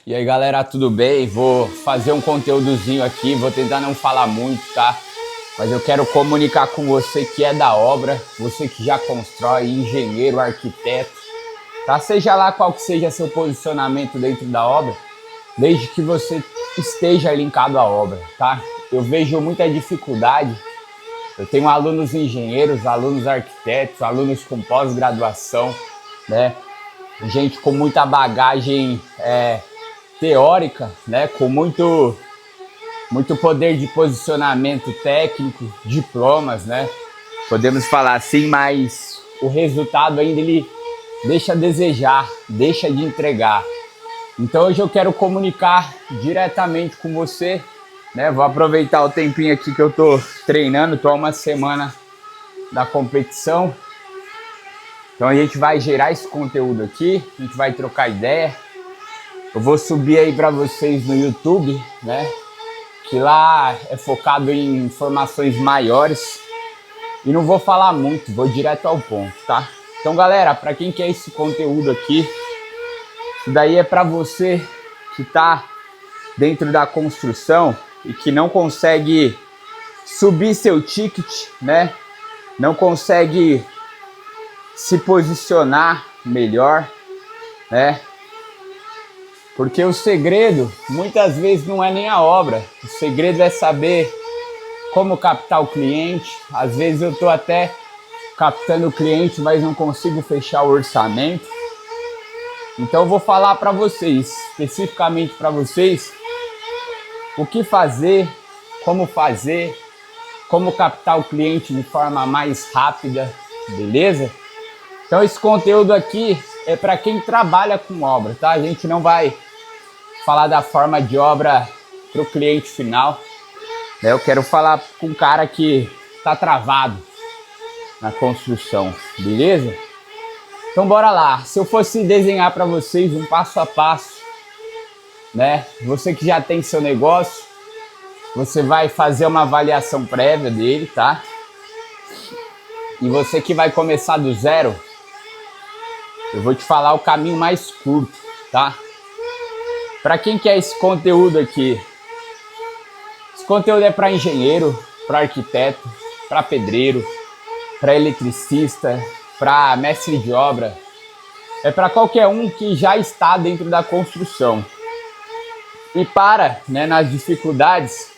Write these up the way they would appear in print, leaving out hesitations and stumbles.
E aí galera, tudo bem? Vou fazer um conteúdozinho aqui, vou tentar não falar muito, tá? Mas eu quero comunicar com você que é da obra, você que já constrói, engenheiro, arquiteto, tá? Seja lá qual que seja seu posicionamento dentro da obra, desde que você esteja linkado à obra, tá? Eu vejo muita dificuldade, eu tenho alunos engenheiros, alunos arquitetos, alunos com pós-graduação, né? Gente com muita bagagem teórica, né? Com muito poder de posicionamento técnico, diplomas, né? Podemos falar assim, mas o resultado ainda ele deixa a desejar, deixa de entregar. Então hoje eu quero comunicar diretamente com você, né? Vou aproveitar o tempinho aqui que eu tô treinando, tô há uma semana da competição. Então a gente vai gerar esse conteúdo aqui, a gente vai trocar ideia. Eu vou subir aí para vocês no YouTube, né? Que lá é focado em informações maiores. E não vou falar muito, vou direto ao ponto, tá? Então, galera, para quem quer esse conteúdo aqui, isso daí é para você que tá dentro da construção e que não consegue subir seu ticket, né? Não consegue se posicionar melhor, né? Porque o segredo, muitas vezes, não é nem a obra. O segredo é saber como captar o cliente. Às vezes eu estou até captando o cliente, mas não consigo fechar o orçamento. Então eu vou falar para vocês, especificamente para vocês, o que fazer, como captar o cliente de forma mais rápida, beleza? Então esse conteúdo aqui é para quem trabalha com obra, tá? A gente não vai falar da forma de obra para o cliente final, né? Eu quero falar com um cara que está travado na construção, beleza? Então bora lá. Se eu fosse desenhar para vocês um passo a passo, né? Você que já tem seu negócio, você vai fazer uma avaliação prévia dele, tá? E você que vai começar do zero, eu vou te falar o caminho mais curto, tá? Para quem quer esse conteúdo aqui? Esse conteúdo é para engenheiro, para arquiteto, para pedreiro, para eletricista, para mestre de obra. É para qualquer um que já está dentro da construção. E para, né, nas dificuldades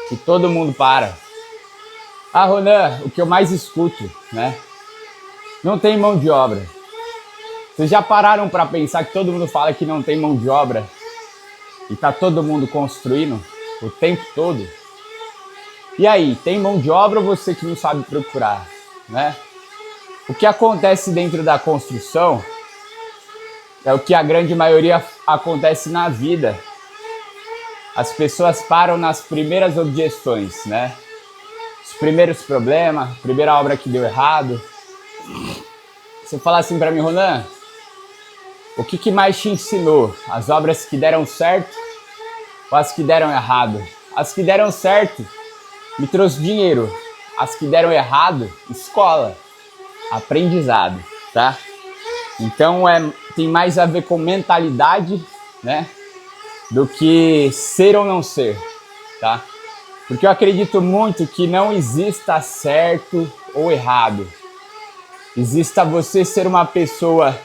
que todo mundo para. Ah, Ronan, o que eu mais escuto, né? Não tem mão de obra. Vocês já pararam para pensar que todo mundo fala que não tem mão de obra? E tá todo mundo construindo o tempo todo? E aí, tem mão de obra ou você que não sabe procurar, né? O que acontece dentro da construção é o que a grande maioria acontece na vida. As pessoas param nas primeiras objeções, né? Os primeiros problemas, a primeira obra que deu errado. Você fala assim para mim, Ronan, o que mais te ensinou? As obras que deram certo ou as que deram errado? As que deram certo me trouxe dinheiro. As que deram errado, escola, aprendizado, tá? Então tem mais a ver com mentalidade, né? Do que ser ou não ser, tá? Porque eu acredito muito que não exista certo ou errado. Exista você ser uma pessoa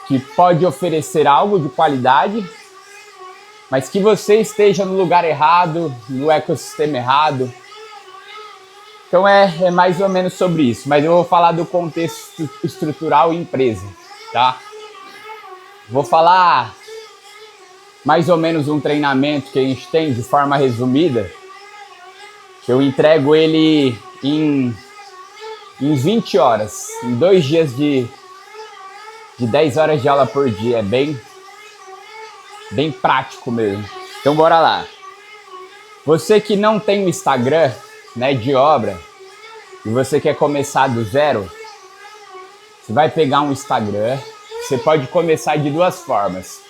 que pode oferecer algo de qualidade, mas que você esteja no lugar errado, no ecossistema errado. Então é mais ou menos sobre isso, mas eu vou falar do contexto estrutural e empresa, tá? Vou falar mais ou menos um treinamento que a gente tem de forma resumida, que eu entrego ele em 20 horas, em 2 dias de 10 horas de aula por dia. É bem prático mesmo. Então bora lá. Você que não tem um Instagram, né, de obra, e você quer começar do zero, você vai pegar um Instagram. Você pode começar de duas formas.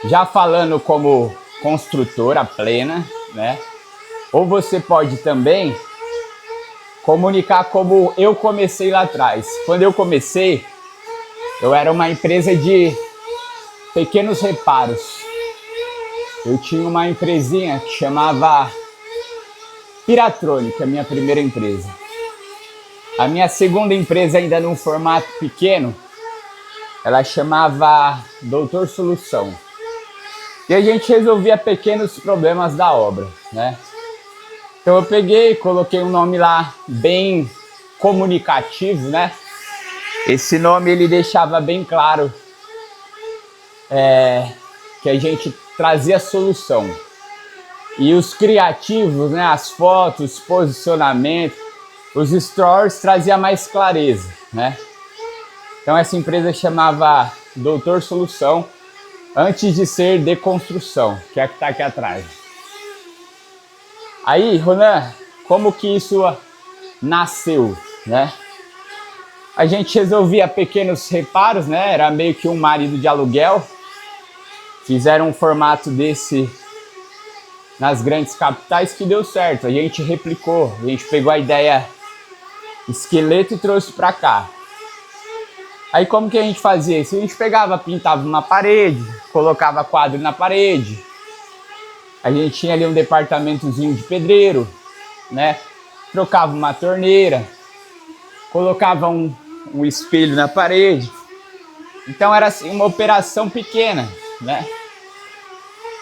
Já falando como construtora plena, né? Ou você pode também comunicar como eu comecei lá atrás. Quando eu comecei, eu era uma empresa de pequenos reparos, eu tinha uma empresinha que chamava Piratrônica, minha primeira empresa. A minha segunda empresa, ainda num formato pequeno, ela chamava Doutor Solução. E a gente resolvia pequenos problemas da obra, né? Então eu peguei, coloquei um nome lá bem comunicativo, né? Esse nome ele deixava bem claro que a gente trazia solução. E os criativos, né? As fotos, posicionamento, os stories trazia mais clareza, né? Então essa empresa chamava Doutor Solução, antes de ser Deconstrução, que é a que está aqui atrás. Aí, Ronan, como que isso nasceu, né? A gente resolvia pequenos reparos, né? Era meio que um marido de aluguel. Fizeram um formato desse nas grandes capitais que deu certo. A gente replicou, a gente pegou a ideia esqueleto e trouxe para cá. Aí como que a gente fazia isso? A gente pegava, pintava uma parede, colocava quadro na parede. A gente tinha ali um departamentozinho de pedreiro, né? Trocava uma torneira, colocava um espelho na parede. Então era assim, uma operação pequena, né?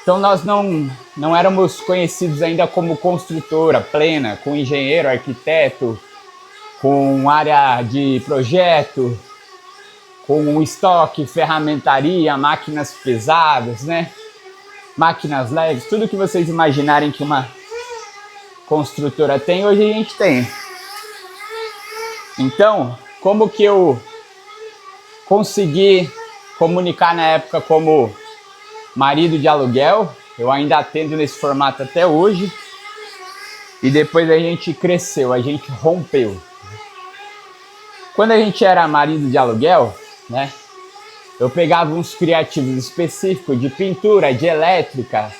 Então nós não éramos conhecidos ainda como construtora plena, com engenheiro, arquiteto, com área de projeto, com estoque, ferramentaria, máquinas pesadas, né? Máquinas leves, tudo que vocês imaginarem que uma construtora tem, hoje a gente tem. Então, como que eu consegui comunicar na época como marido de aluguel? Eu ainda atendo nesse formato até hoje. E depois a gente cresceu, a gente rompeu. Quando a gente era marido de aluguel, né? Eu pegava uns criativos específicos de pintura, de elétrica,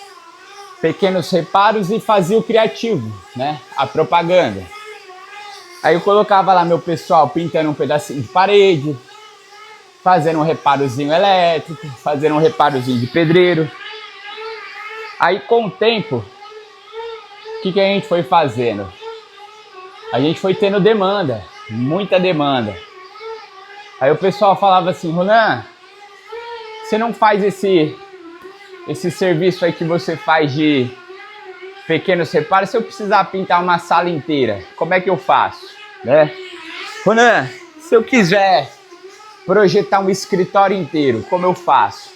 pequenos reparos e fazia o criativo, né? A propaganda. Aí eu colocava lá meu pessoal pintando um pedacinho de parede, fazendo um reparozinho elétrico, fazendo um reparozinho de pedreiro. Aí com o tempo, o que a gente foi fazendo? A gente foi tendo demanda, muita demanda. Aí o pessoal falava assim, Ronan, você não faz esse serviço aí que você faz de pequenos reparos? Se eu precisar pintar uma sala inteira, como é que eu faço? Né? Ronan, se eu quiser projetar um escritório inteiro, como eu faço?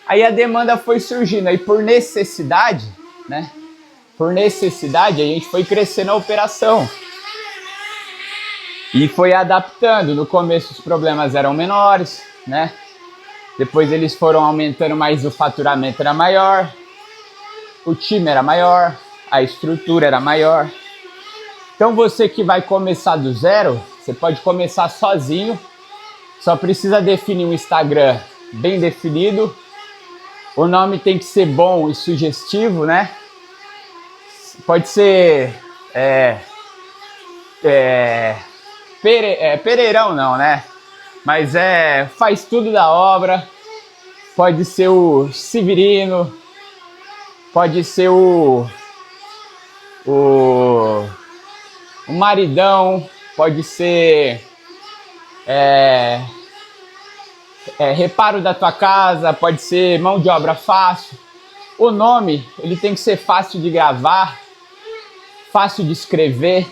Aí a demanda foi surgindo, aí por necessidade, né? Por necessidade a gente foi crescendo a operação. E foi adaptando. No começo os problemas eram menores, né? Depois eles foram aumentando, mas o faturamento era maior, o time era maior, a estrutura era maior. Então você que vai começar do zero, você pode começar sozinho, só precisa definir um Instagram bem definido, o nome tem que ser bom e sugestivo, né? Pode ser Pereirão não, né? Mas faz tudo da obra. Pode ser o Severino, pode ser o maridão, pode ser reparo da tua casa, pode ser mão de obra fácil. O nome, ele tem que ser fácil de gravar, fácil de escrever.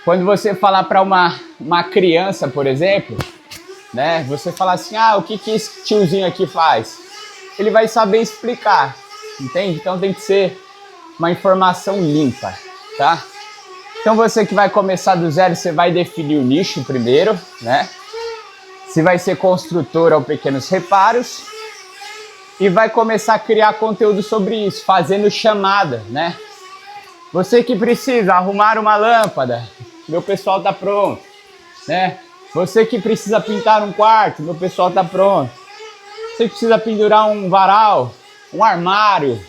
Quando você falar para uma criança, por exemplo, né? Você falar assim, o que esse tiozinho aqui faz? Ele vai saber explicar, entende? Então tem que ser uma informação limpa, tá? Então você que vai começar do zero, você vai definir o nicho primeiro, né? Se vai ser construtora ou pequenos reparos. E vai começar a criar conteúdo sobre isso, fazendo chamada, né? Você que precisa arrumar uma lâmpada, meu pessoal tá pronto, né? Você que precisa pintar um quarto, meu pessoal tá pronto. Você que precisa pendurar um varal, um armário.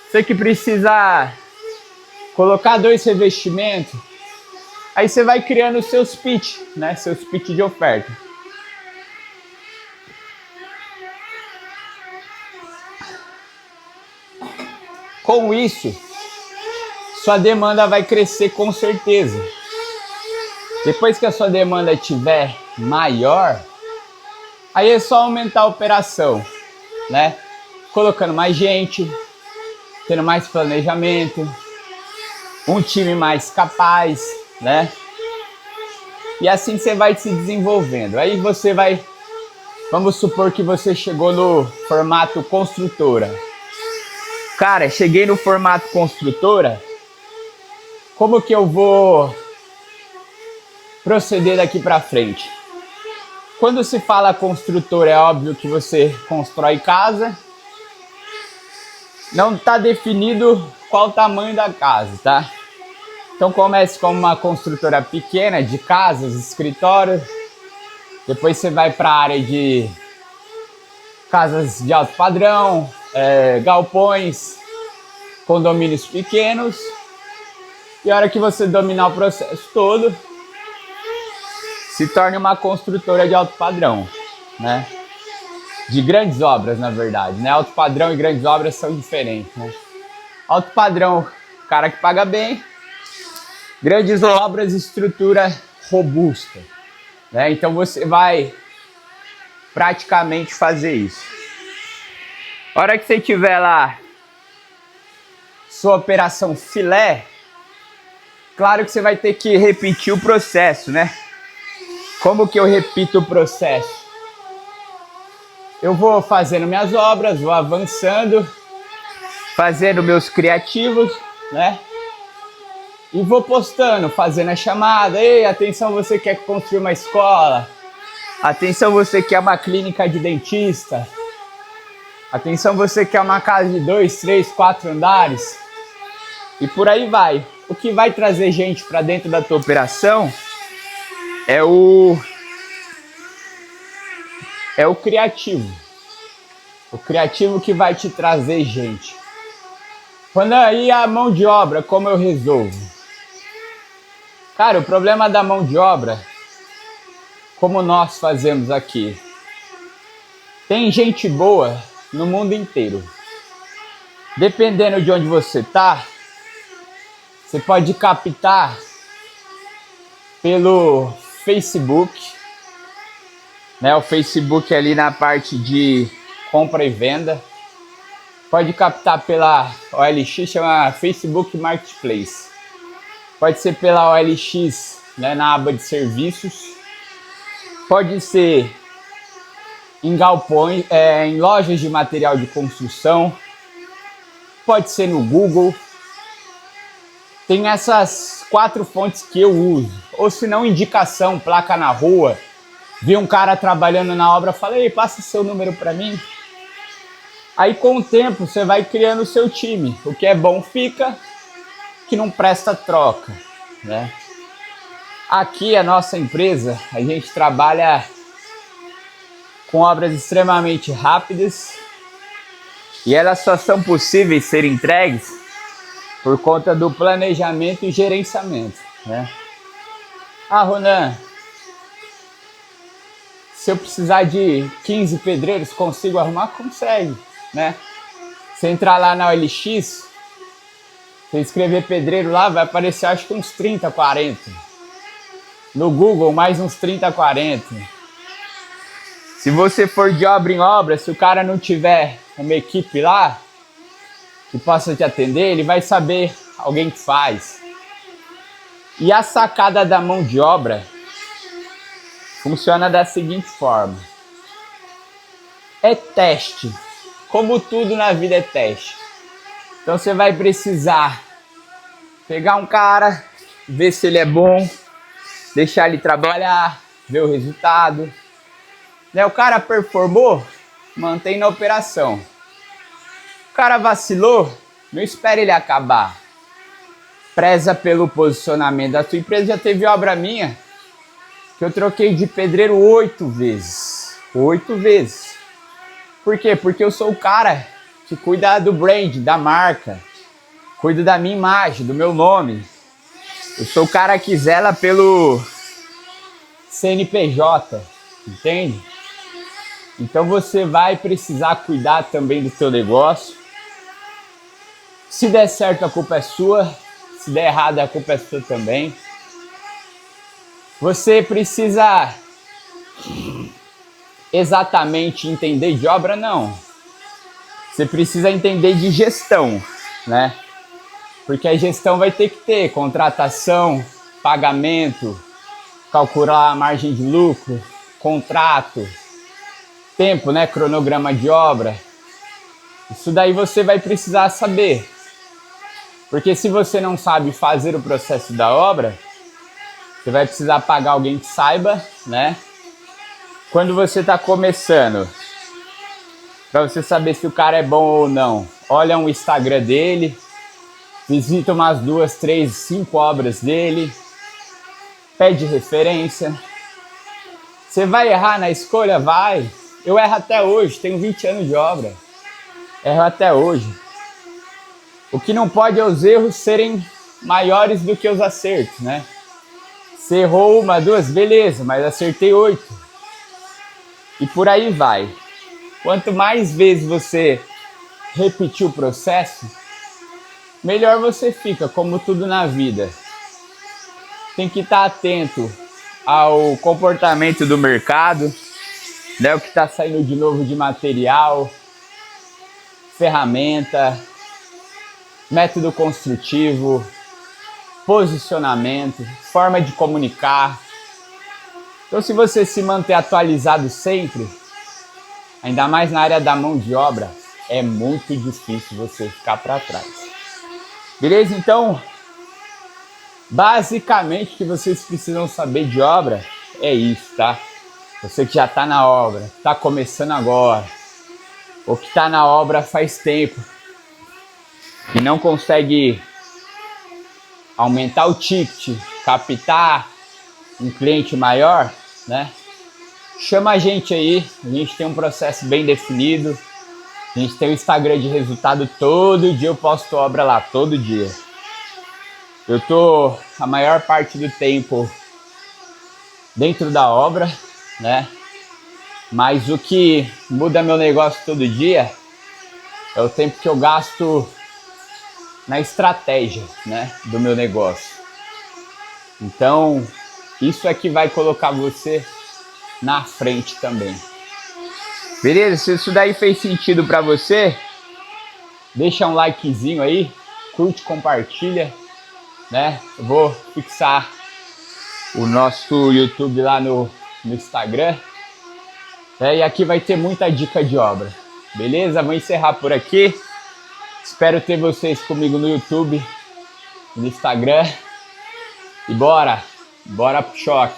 Você que precisa colocar 2 revestimentos. Aí você vai criando os seus pitch, né? Seus pitch de oferta. Com isso, sua demanda vai crescer com certeza. Depois que a sua demanda estiver maior, aí é só aumentar a operação, né? Colocando mais gente, tendo mais planejamento, um time mais capaz, né? E assim você vai se desenvolvendo. Aí você vai, vamos supor que você chegou no formato construtora. Cara, cheguei no formato construtora, como que eu vou proceder daqui para frente? Quando se fala construtora, é óbvio que você constrói casa. Não está definido qual o tamanho da casa, tá? Então comece como uma construtora pequena de casas, escritórios. Depois você vai para a área de casas de alto padrão, galpões, condomínios pequenos. E a hora que você dominar o processo todo, se torne uma construtora de alto padrão, né? De grandes obras, na verdade, né? Alto padrão e grandes obras são diferentes, né? Alto padrão, cara que paga bem. Grandes obras, estrutura robusta, né? Então você vai praticamente fazer isso. A hora que você tiver lá sua operação filé, claro que você vai ter que repetir o processo, né? Como que eu repito o processo? Eu vou fazendo minhas obras, vou avançando, fazendo meus criativos, né? E vou postando, fazendo a chamada. Ei, atenção, você quer construir uma escola? Atenção, você quer uma clínica de dentista? Atenção, você quer uma casa de 2, 3, 4 andares? E por aí vai. O que vai trazer gente para dentro da tua operação é o criativo. O criativo que vai te trazer gente. Quando aí a mão de obra, como eu resolvo? Cara, o problema da mão de obra, como nós fazemos aqui, tem gente boa no mundo inteiro. Dependendo de onde você tá, você pode captar pelo Facebook, né? O Facebook ali na parte de compra e venda. Pode captar pela OLX, chama Facebook Marketplace. Pode ser pela OLX, né, na aba de serviços. Pode ser em galpões, em lojas de material de construção. Pode ser no Google. Tem essas 4 fontes que eu uso. Ou se não, indicação, placa na rua. Vi um cara trabalhando na obra, falei, passa seu número para mim. Aí com o tempo você vai criando o seu time. O que é bom fica, que não presta troca, né? Aqui a nossa empresa, a gente trabalha com obras extremamente rápidas e elas só são possíveis ser entregues por conta do planejamento e gerenciamento, né? Ah, Ronan, se eu precisar de 15 pedreiros, consigo arrumar? Consegue, né? Você entrar lá na OLX, você escrever pedreiro lá, vai aparecer acho que uns 30, 40. No Google, mais uns 30, 40. Se você for de obra em obra, se o cara não tiver uma equipe lá que possa te atender, ele vai saber alguém que faz. E a sacada da mão de obra funciona da seguinte forma. É teste. Como tudo na vida é teste. Então você vai precisar pegar um cara, ver se ele é bom, deixar ele trabalhar, ver o resultado. Né? O cara performou, mantém na operação. O cara vacilou, não espere ele acabar. Preza pelo posicionamento da sua empresa. Já teve obra minha que eu troquei de pedreiro 8 vezes. 8 vezes. Por quê? Porque eu sou o cara que cuida do brand, da marca. Cuido da minha imagem, do meu nome. Eu sou o cara que zela pelo CNPJ, entende? Então você vai precisar cuidar também do seu negócio. Se der certo, a culpa é sua. Se der errado, a culpa é sua também. Você precisa exatamente entender de obra, não. Você precisa entender de gestão, né? Porque a gestão vai ter que ter contratação, pagamento, calcular a margem de lucro, contrato, tempo, né? Cronograma de obra. Isso daí você vai precisar saber. Porque se você não sabe fazer o processo da obra, você vai precisar pagar alguém que saiba, né? Quando você está começando, para você saber se o cara é bom ou não, olha o Instagram dele, visita umas 2, 3, 5 obras dele, pede referência. Você vai errar na escolha? Vai. Eu erro até hoje, tenho 20 anos de obra. Erro até hoje. O que não pode é os erros serem maiores do que os acertos, né? Você errou 1, 2, beleza, mas acertei 8. E por aí vai. Quanto mais vezes você repetir o processo, melhor você fica, como tudo na vida. Tem que estar atento ao comportamento do mercado, né? O que está saindo de novo de material, ferramenta, método construtivo, posicionamento, forma de comunicar. Então, se você se manter atualizado sempre, ainda mais na área da mão de obra, é muito difícil você ficar para trás. Beleza? Então, basicamente o que vocês precisam saber de obra é isso, tá? Você que já está na obra, está começando agora, ou que está na obra faz tempo e não consegue aumentar o ticket, captar um cliente maior, né? Chama a gente aí, a gente tem um processo bem definido, a gente tem o Instagram de resultado, todo dia eu posto obra lá, todo dia. Eu tô a maior parte do tempo dentro da obra, né? Mas o que muda meu negócio todo dia é o tempo que eu gasto na estratégia, né, do meu negócio. Então, isso é que vai colocar você na frente também. Beleza? Se isso daí fez sentido para você, deixa um likezinho aí, curte, compartilha, né? Eu vou fixar o nosso YouTube lá no Instagram. E aqui vai ter muita dica de obra. Beleza? Vou encerrar por aqui. Espero ter vocês comigo no YouTube, no Instagram. E bora pro choque.